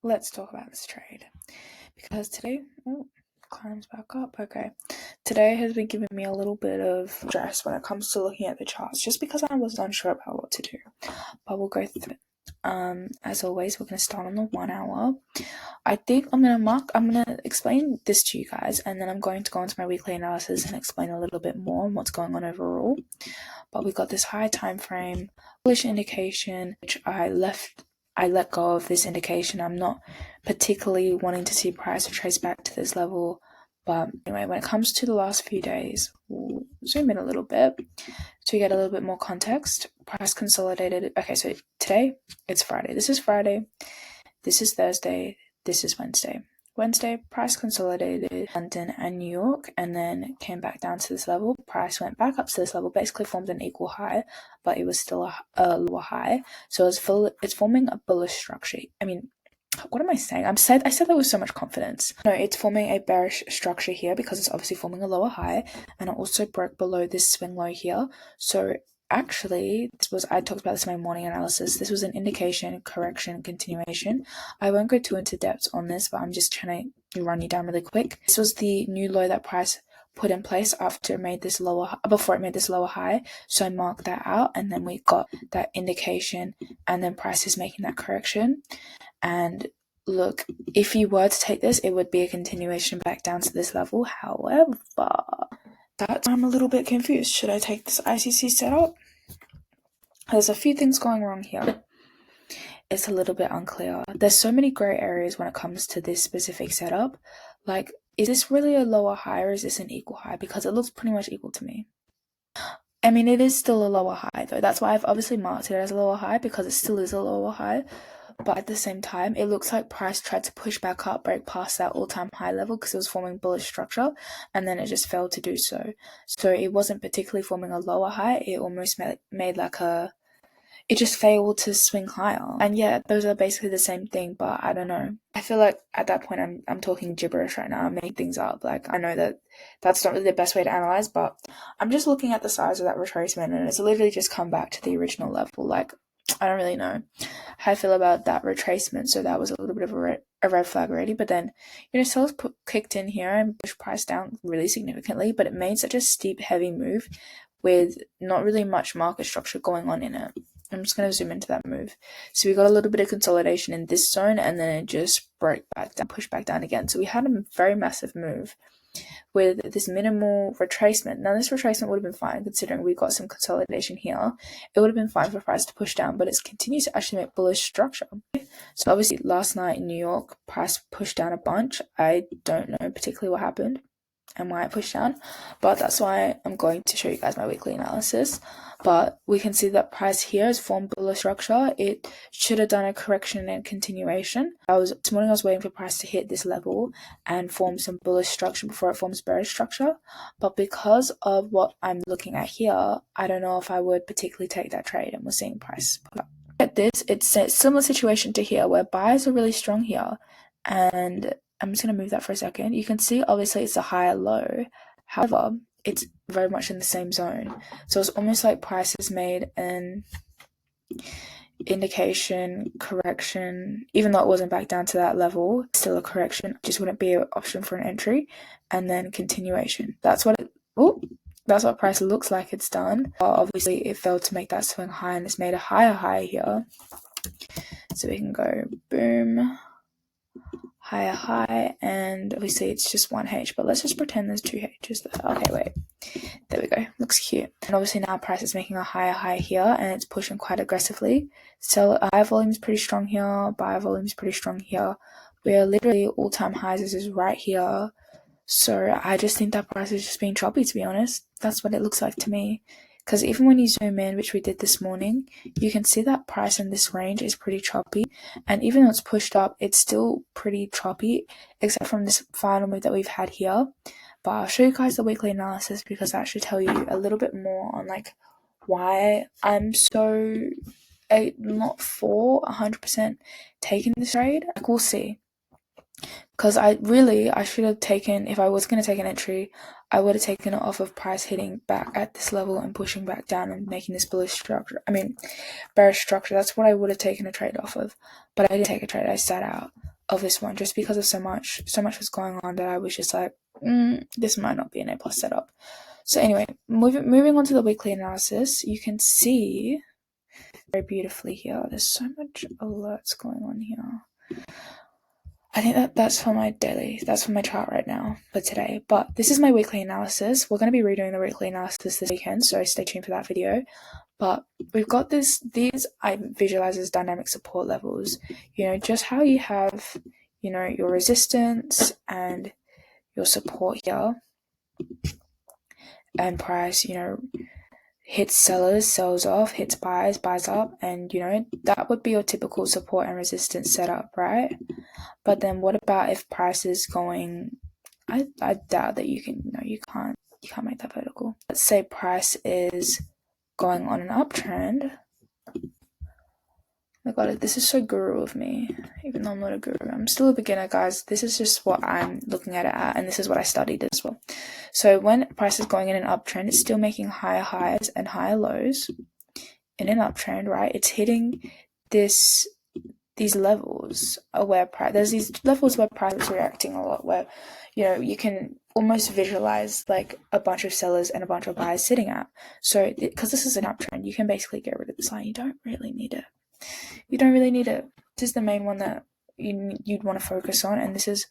let's talk about this trade. Because today, climbs back up. Okay. Today has been giving me a little bit of stress when it comes to looking at the charts, just because I was unsure about what to do. But we'll go through it. As always, we're going to start on the 1 hour. I think I'm going to explain this to you guys, and then I'm going to go into my weekly analysis and explain a little bit more on what's going on overall. But we got this high time frame, bullish indication, which I let go of this indication. I'm not particularly wanting to see price retrace back to this level. But anyway, when it comes to the last few days, we'll zoom in a little bit to get a little bit more context. Price consolidated. Okay, so today it's Friday. This is Friday. This is Thursday. This is Wednesday. Wednesday, price consolidated London and New York, and then came back down to this level. Price went back up to this level, basically formed an equal high, but it was still a lower high. So it's forming a bullish structure. I mean, what am I saying? I said that with so much confidence. No, it's forming a bearish structure here because it's obviously forming a lower high, and it also broke below this swing low here. So actually, I talked about this in my morning analysis. This was an indication, correction, continuation. I won't go too into depth on this, but I'm just trying to run you down really quick. This was the new low that price put in place before it made this lower high. So I marked that out, and then we got that indication, and then price is making that correction. And look, if you were to take this, it would be a continuation back down to this level. However, that's why I'm a little bit confused. Should I take this ICC setup? There's a few things going wrong here. It's a little bit unclear. There's so many gray areas when it comes to this specific setup. Like, is this really a lower high or is this an equal high? Because it looks pretty much equal to me. I mean, it is still a lower high though. That's why I've obviously marked it as a lower high, because it still is a lower high. But at the same time, it looks like price tried to push back up, break past that all-time high level because it was forming bullish structure, and then it just failed to do so. So it wasn't particularly forming a lower high. It almost made like it just failed to swing higher. And yeah, those are basically the same thing, but I don't know. I feel like at that point I'm talking gibberish right now. I'm making things up. Like, I know that that's not really the best way to analyze, but I'm just looking at the size of that retracement, and it's literally just come back to the original level. Like, I don't really know how I feel about that retracement. So that was a little bit of a red flag already. But then, sellers kicked in here and pushed price down really significantly, but it made such a steep, heavy move with not really much market structure going on in it. I'm just going to zoom into that move. So we got a little bit of consolidation in this zone, and then it just broke back down, pushed back down again. So we had a very massive move with this minimal retracement. Now, this retracement would have been fine considering we got some consolidation here. It would have been fine for price to push down, but it continues to actually make bullish structure. So obviously last night in New York, price pushed down a bunch. I don't know particularly what happened and why it pushed down, but that's why I'm going to show you guys my weekly analysis. But we can see that price here has formed bullish structure. It should have done a correction and continuation. This morning I was waiting for price to hit this level and form some bullish structure before it forms bearish structure. But because of what I'm looking at here, I don't know if I would particularly take that trade, and we're seeing price put up. At this, it's a similar situation to here where buyers are really strong here, and I'm just going to move that for a second. You can see obviously it's a higher low. However, it's very much in the same zone. So it's almost like price has made an indication, correction, even though it wasn't back down to that level, still a correction, just wouldn't be an option for an entry, and then continuation. That's what price looks like it's done. Obviously it failed to make that swing high, and it's made a higher high here. So we can go boom, higher high, and obviously it's just 1H, but let's just pretend there's 2H's there. Okay, wait. There we go. Looks cute. And obviously now price is making a higher high here, and it's pushing quite aggressively. So high volume is pretty strong here. Buy volume is pretty strong here. We are literally all-time highs. This is right here. So I just think that price is just being choppy, to be honest. That's what it looks like to me. Because even when you zoom in, which we did this morning, you can see that price in this range is pretty choppy. And even though it's pushed up, it's still pretty choppy, except from this final move that we've had here. But I'll show you guys the weekly analysis, because that should tell you a little bit more on like why I'm so not for 100% taking this trade. Like, we'll see. Because I should have taken, if I was going to take an entry, I would have taken it off of price hitting back at this level and pushing back down and making this bearish structure. That's what I would have taken a trade off of. But I didn't take a trade, I sat out. of this one, just because of so much was going on that I was just like, this might not be an A+ setup. So anyway, moving on to the weekly analysis, you can see very beautifully here. There's so much alerts going on here. I think that's for my daily. That's for my chart right now for today. But this is my weekly analysis. We're going to be redoing the weekly analysis this weekend, so stay tuned for that video. But we've got these I visualize as dynamic support levels. Just how you have, your resistance and your support here, and price, hits sellers, sells off, hits buyers, buys up, and that would be your typical support and resistance setup, right? But then what about if price is going, I doubt that you can't make that vertical. Let's say price is going on an uptrend. Oh my god, this is so guru of me, even though I'm not a guru. I'm still a beginner, guys. This is just what I'm looking at it at, and this is what I studied as well. So when price is going in an uptrend, it's still making higher highs and higher lows in an uptrend, right? It's hitting these levels where price, there's these levels where price is reacting a lot, where you can almost visualize like a bunch of sellers and a bunch of buyers sitting at. So because this is an uptrend, you can basically get rid of this line. You don't really need it. This is the main one that you'd want to focus on, and this is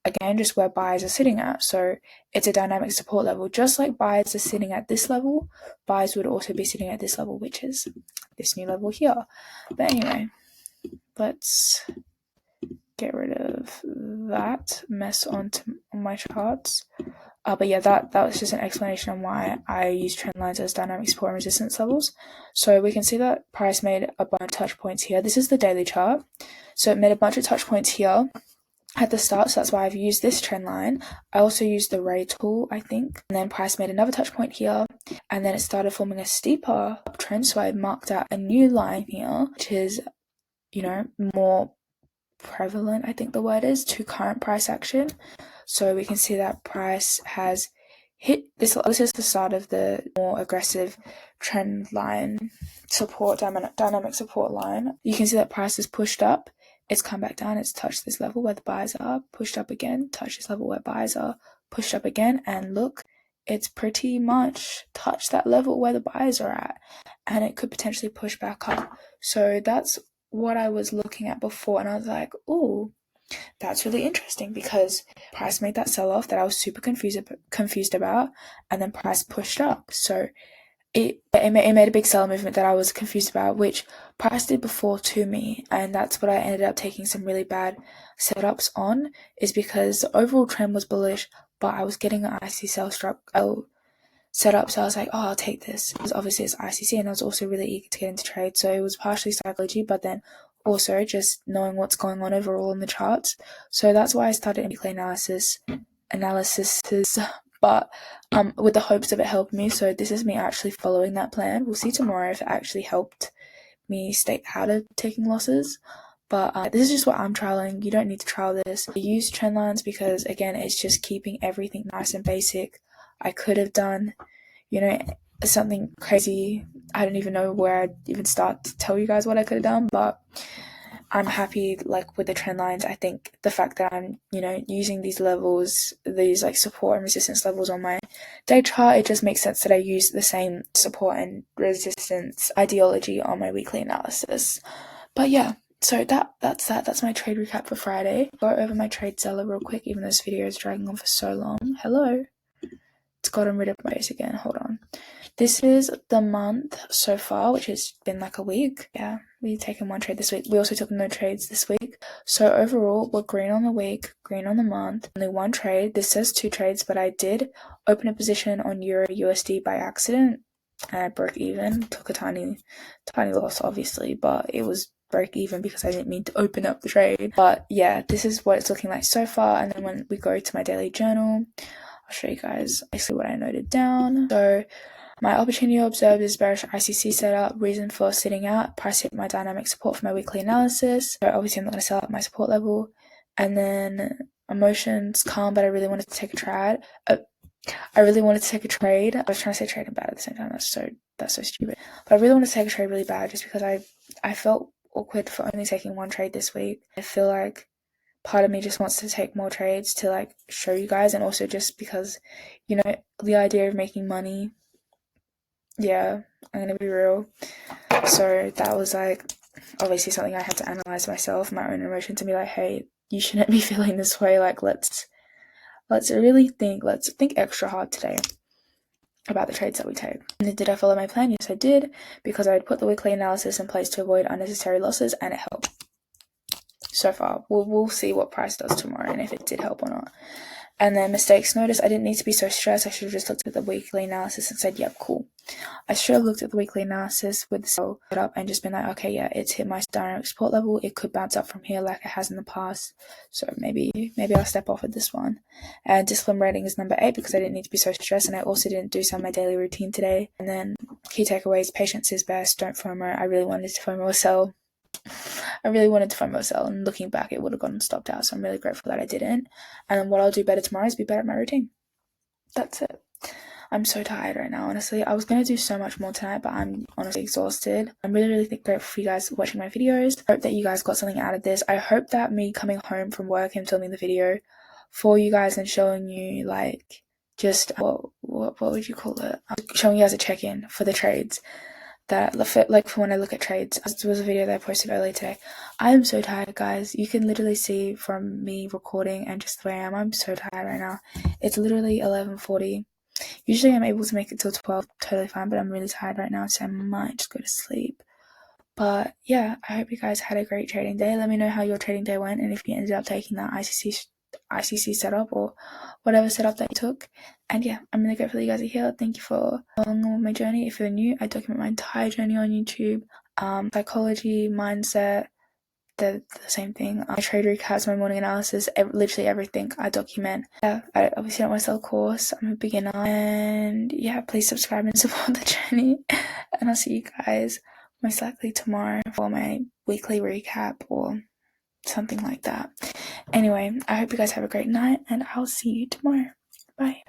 again just where buyers are sitting at. So it's a dynamic support level. Just like buyers are sitting at this level, buyers would also be sitting at this level, which is this new level here. But anyway, let's get rid of that mess on my charts. But yeah, that was just an explanation on why I use trend lines as dynamic support and resistance levels. So we can see that price made a bunch of touch points here. This is the daily chart. So it made a bunch of touch points here at the start, so that's why I've used this trend line. I also used the ray tool, I think. And then price made another touch point here, and then it started forming a steeper uptrend, so I marked out a new line here, which is, more prevalent, I think the word is, to current price action. So we can see that price has hit this. This is the start of the more aggressive trend line support, dynamic support line. You can see that price is pushed up, it's come back down, it's touched this level where the buyers are, pushed up again, touched this level where buyers are, pushed up again, and look, it's pretty much touched that level where the buyers are at, and it could potentially push back up. So that's what I was looking at before, and I was like, oh, that's really interesting, because price made that sell-off that I was super confused about, and then price pushed up. So it made a big sell movement that I was confused about, which price did before to me, and that's what I ended up taking some really bad setups on, is because the overall trend was bullish, but I was getting an IC sell set up, so I was like, oh, I'll take this, because obviously it's ICC, and I was also really eager to get into trade, so it was partially psychology, but then also just knowing what's going on overall in the charts. So that's why I started weekly analysis, but with the hopes of it helping me. So this is me actually following that plan. We'll see tomorrow if it actually helped me stay out of taking losses. But this is just what I'm trialing. You don't need to trial this. I use trend lines because, again, it's just keeping everything nice and basic. I could have done, something crazy. I don't even know where I'd even start to tell you guys what I could have done, but I'm happy with the trend lines. I think the fact that I'm, using these levels, these support and resistance levels on my day chart, it just makes sense that I use the same support and resistance ideology on my weekly analysis. But yeah, so that's my trade recap for Friday. Go over my trade seller real quick, even though this video is dragging on for so long. Hello. It's gotten rid of my base again. Hold on. This is the month so far, which has been a week. Yeah, we've taken one trade this week. We also took no trades this week. So overall, we're green on the week, green on the month. Only one trade. This says 2 trades, but I did open a position on Euro USD by accident, and I broke even. Took a tiny loss, obviously, but it was broke even because I didn't mean to open up the trade. But yeah, this is what it's looking like so far. And then when we go to my daily journal, I'll show you guys basically what I noted down. So my opportunity observed is bearish ICC setup, reason for sitting out, price hit my dynamic support for my weekly analysis. So obviously I'm not going to sell at my support level. And then emotions calm, but I really wanted to take a trade. I was trying to say trade and bad at the same time. That's so stupid. But I really wanted to take a trade really bad, just because I felt awkward for only taking one trade this week. I feel like part of me just wants to take more trades to like show you guys, and also just because, you know, the idea of making money, yeah, I'm gonna be real. So that was like obviously something I had to analyze myself, my own emotions, and be like, hey, you shouldn't be feeling this way. Like let's really think, let's think extra hard today about the trades that we take. And did I follow my plan? Yes, I did, because I had put the weekly analysis in place to avoid unnecessary losses, and it helped. So far, we'll see what price does tomorrow and if it did help or not. And then mistakes noticed. I didn't need to be so stressed. I should have just looked at the weekly analysis and said, yep, cool. I should have looked at the weekly analysis with the sell set up and just been like, okay, yeah, it's hit my dynamic support level. It could bounce up from here like it has in the past. So maybe I'll step off with this one. And discipline rating is number 8 because I didn't need to be so stressed, and I also didn't do some of my daily routine today. And then key takeaways: patience is best. Don't FOMO. I really wanted to FOMO sell. And looking back, it would have gotten stopped out, so I'm really grateful that I didn't. And what I'll do better tomorrow is be better at my routine. That's it. I'm so tired right now, honestly. I was going to do so much more tonight, but I'm honestly exhausted. I'm really grateful for you guys watching my videos. I hope that you guys got something out of this. I hope that me coming home from work and filming the video for you guys and showing you like just what would you call it? Showing you guys a check-in for the trades. That like for when I look at trades. This was a video that I posted earlier today. I am so tired, guys. You can literally see from me recording and just the way I am. I'm so tired right now. It's literally 11:40. Usually I'm able to make it till 12, totally fine, but I'm really tired right now, so I might just go to sleep. But yeah, I hope you guys had a great trading day. Let me know how your trading day went, and if you ended up taking that ICC setup or whatever setup that you took. And yeah, I'm really grateful that you guys are here. Thank you for following along my journey. If you're new, I document my entire journey on YouTube. Psychology, mindset, the same thing. My trade recaps, my morning analysis, literally everything I document. Yeah, I obviously don't want to sell a course. I'm a beginner. And yeah, please subscribe and support the journey. And I'll see you guys most likely tomorrow for my weekly recap or something like that. Anyway, I hope you guys have a great night, and I'll see you tomorrow. Bye.